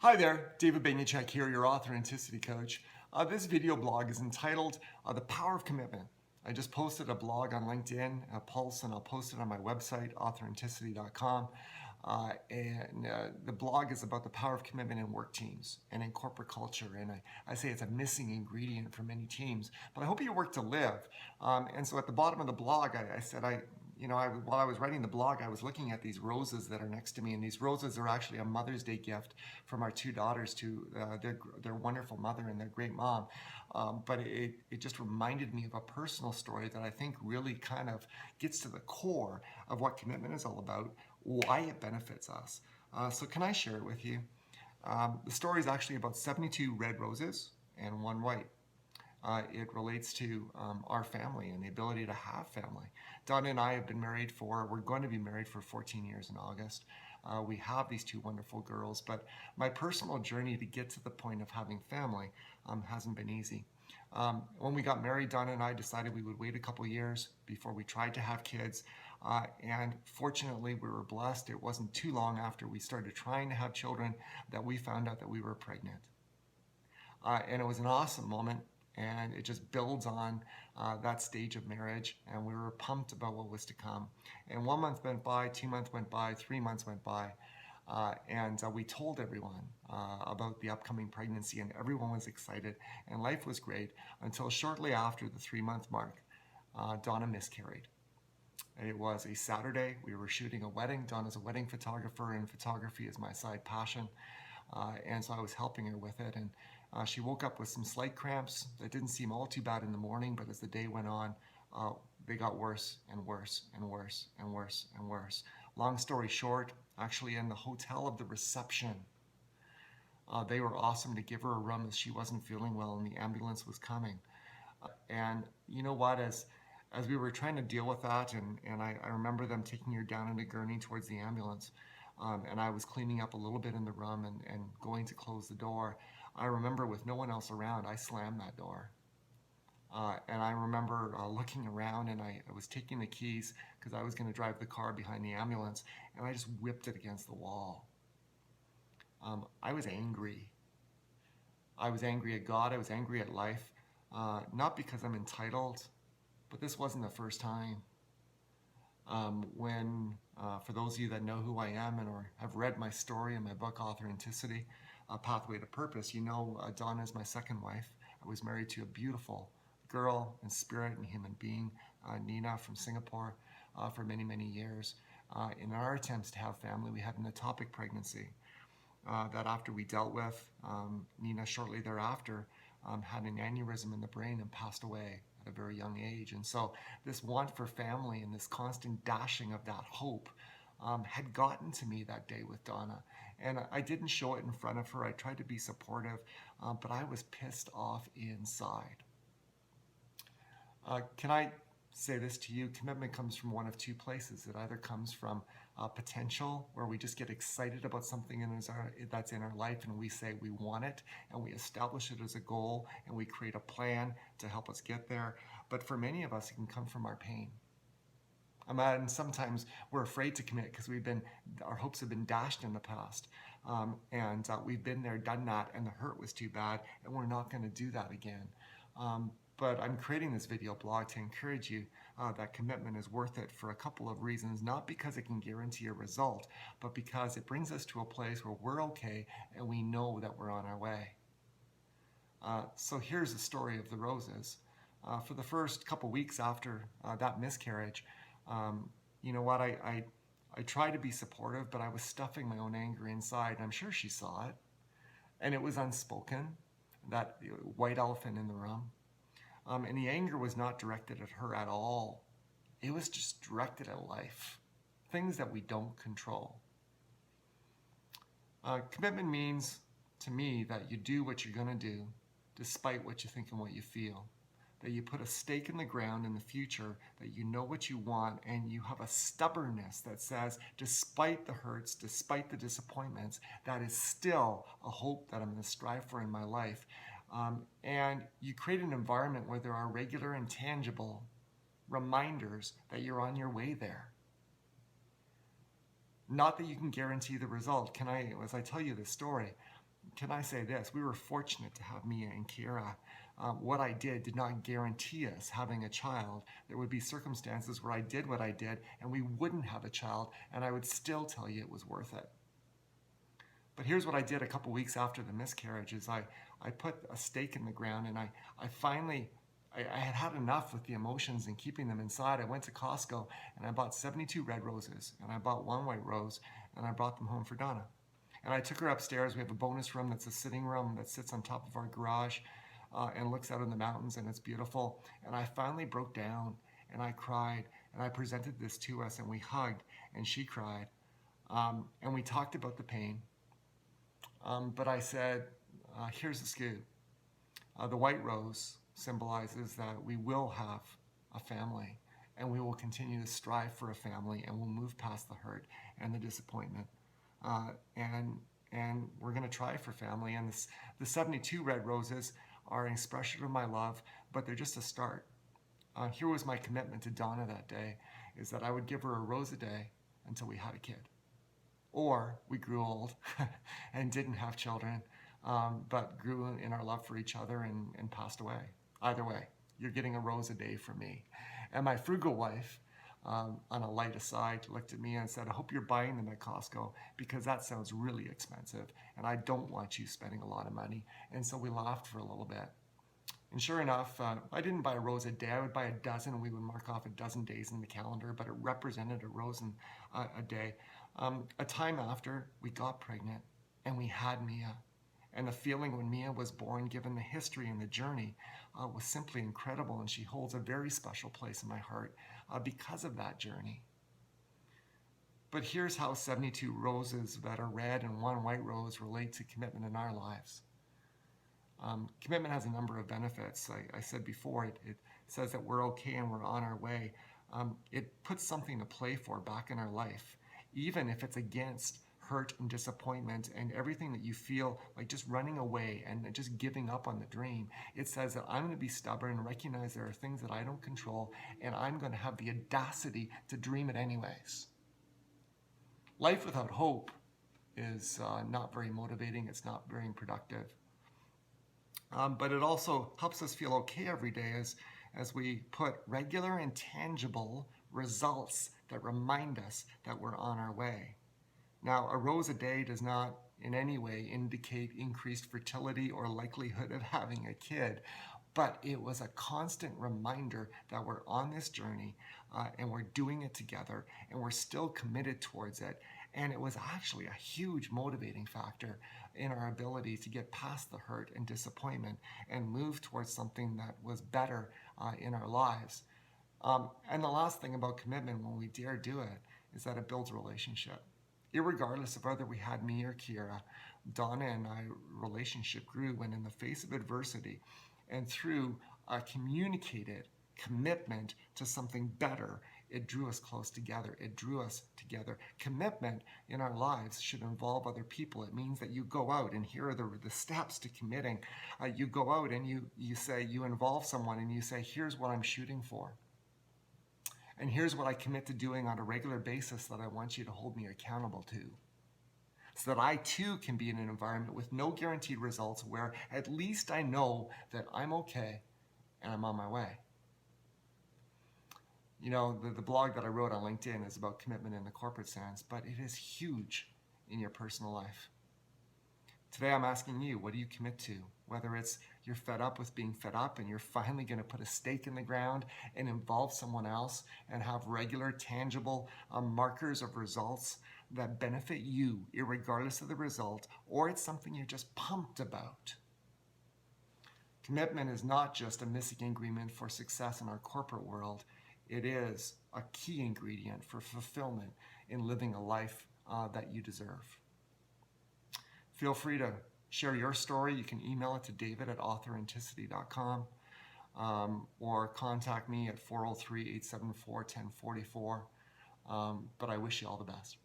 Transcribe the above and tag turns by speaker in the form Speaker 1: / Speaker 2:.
Speaker 1: Hi there, David Benjatschek here, your authenticity coach. This video blog is entitled The Power of Commitment. I just posted a blog on LinkedIn, Pulse, and I'll post it on my website, authenticity.com. The blog is about the power of commitment in work teams and in corporate culture. And I say it's a missing ingredient for many teams, but I hope you work to live. And so at the bottom of the blog, I said, while I was writing the blog, I was looking at these roses that are next to me, and these roses are actually a Mother's Day gift from our two daughters to their wonderful mother and their great mom. But it just reminded me of a personal story that I think really kind of gets to the core of what commitment is all about, why it benefits us. So can I share it with you? The story is actually about 72 red roses and one white. It relates to our family and the ability to have family. Donna and I have been married we're going to be married for 14 years in August. We have these two wonderful girls, but my personal journey to get to the point of having family hasn't been easy. When we got married, Donna and I decided we would wait a couple years before we tried to have kids. And fortunately, we were blessed. It wasn't too long after we started trying to have children that we found out that we were pregnant. And it was an awesome moment. And it just builds on that stage of marriage, and we were pumped about what was to come. And 1 month went by, 2 months went by, 3 months went by, and we told everyone about the upcoming pregnancy, and everyone was excited, and life was great until shortly after the 3-month mark, Donna miscarried. It was a Saturday. We were shooting a wedding. Donna's a wedding photographer, and photography is my side passion. And so I was helping her with it, and she woke up with some slight cramps that didn't seem all too bad in the morning, but as the day went on, they got worse and worse and worse and worse and worse. Long story short, actually in the hotel of the reception, they were awesome to give her a room as she wasn't feeling well and the ambulance was coming. And you know what, as we were trying to deal with that, and I remember them taking her down in a gurney towards the ambulance, and I was cleaning up a little bit in the room and going to close the door. I remember with no one else around, I slammed that door. And I remember looking around, and I was taking the keys because I was going to drive the car behind the ambulance, and I just whipped it against the wall. I was angry. I was angry at God. I was angry at life. Not because I'm entitled, but this wasn't the first time. For those of you that know who I am or have read my story in my book, Authenticity, A Pathway to Purpose, you know Donna is my second wife. I was married to a beautiful girl in spirit and human being, Nina from Singapore, for many, many years. In our attempts to have family, we had an ectopic pregnancy that after we dealt with, Nina shortly thereafter had an aneurysm in the brain and passed away at a very young age. And so this want for family and this constant dashing of that hope had gotten to me that day with Donna. And I didn't show it in front of her. I tried to be supportive, but I was pissed off inside. Can I say this to you? Commitment comes from one of two places. It either comes from potential, where we just get excited about something that's in our life and we say we want it and we establish it as a goal and we create a plan to help us get there. But for many of us, it can come from our pain. And sometimes we're afraid to commit because our hopes have been dashed in the past. And we've been there, done that, and the hurt was too bad, and we're not going to do that again. But I'm creating this video blog to encourage you that commitment is worth it for a couple of reasons, not because it can guarantee a result, but because it brings us to a place where we're okay and we know that we're on our way. So here's the story of the roses. For the first couple weeks after that miscarriage, you know what, I tried to be supportive, but I was stuffing my own anger inside, and I'm sure she saw it. And it was unspoken, that white elephant in the room. And the anger was not directed at her at all. It was just directed at life, things that we don't control. Commitment means, to me, that you do what you're going to do despite what you think and what you feel. That you put a stake in the ground in the future, that you know what you want, and you have a stubbornness that says, despite the hurts, despite the disappointments, that is still a hope that I'm going to strive for in my life. And you create an environment where there are regular and tangible reminders that you're on your way there. Not that you can guarantee the result. As I tell you this story, can I say this? We were fortunate to have Mia and Kira. What I did not guarantee us having a child. There would be circumstances where I did what I did and we wouldn't have a child, and I would still tell you it was worth it. But here's what I did a couple weeks after the miscarriage is I put a stake in the ground, and I finally, I had had enough with the emotions and keeping them inside. I went to Costco and I bought 72 red roses, and I bought one white rose, and I brought them home for Donna. And I took her upstairs. We have a bonus room that's a sitting room that sits on top of our garage and looks out on the mountains, and it's beautiful. And I finally broke down and I cried, and I presented this to us, and we hugged, and she cried. And we talked about the pain. But I said, here's the scoop. The white rose symbolizes that we will have a family, and we will continue to strive for a family, and we'll move past the hurt and the disappointment. And we're going to try for family. And the 72 red roses are an expression of my love, but they're just a start. Here was my commitment to Donna that day, is that I would give her a rose a day until we had a kid. Or we grew old and didn't have children, but grew in our love for each other and passed away. Either way, you're getting a rose a day from me. And my frugal wife, on a light aside, looked at me and said, I hope you're buying them at Costco, because that sounds really expensive and I don't want you spending a lot of money. And so we laughed for a little bit. And sure enough, I didn't buy a rose a day. I would buy a dozen, and we would mark off a dozen days in the calendar, but it represented a rose a day. A time after, we got pregnant and we had Mia. And the feeling when Mia was born, given the history and the journey, was simply incredible. And she holds a very special place in my heart because of that journey. But here's how 72 roses that are red and one white rose relate to commitment in our lives. Commitment has a number of benefits. I said before, it says that we're okay and we're on our way. It puts something to play for back in our life, even if it's against hurt and disappointment and everything that you feel like just running away and just giving up on the dream. It says that I'm going to be stubborn, recognize there are things that I don't control, and I'm going to have the audacity to dream it anyways. Life without hope is not very motivating. It's not very productive. But it also helps us feel okay every day as we put regular and tangible results that remind us that we're on our way. Now, a rose a day does not in any way indicate increased fertility or likelihood of having a kid, but it was a constant reminder that we're on this journey and we're doing it together and we're still committed towards it. And it was actually a huge motivating factor in our ability to get past the hurt and disappointment and move towards something that was better in our lives. And the last thing about commitment, when we dare do it, is that it builds relationship. Irregardless of whether we had me or Kira, Donna and I relationship grew when in the face of adversity and through a communicated commitment to something better, it drew us close together. It drew us together. Commitment in our lives should involve other people. It means that you go out, and here are the steps to committing. You go out and you say, you involve someone and you say, here's what I'm shooting for. And here's what I commit to doing on a regular basis that I want you to hold me accountable to. So that I too can be in an environment with no guaranteed results where at least I know that I'm okay and I'm on my way. You know, the blog that I wrote on LinkedIn is about commitment in the corporate sense, but it is huge in your personal life. Today I'm asking you, what do you commit to? Whether it's you're fed up with being fed up and you're finally going to put a stake in the ground and involve someone else and have regular, tangible markers of results that benefit you, irregardless of the result, or it's something you're just pumped about. Commitment is not just a missing ingredient for success in our corporate world. It is a key ingredient for fulfillment in living a life that you deserve. Feel free to share your story. You can email it to david@authenticity.com or contact me at 403-874-1044. But I wish you all the best.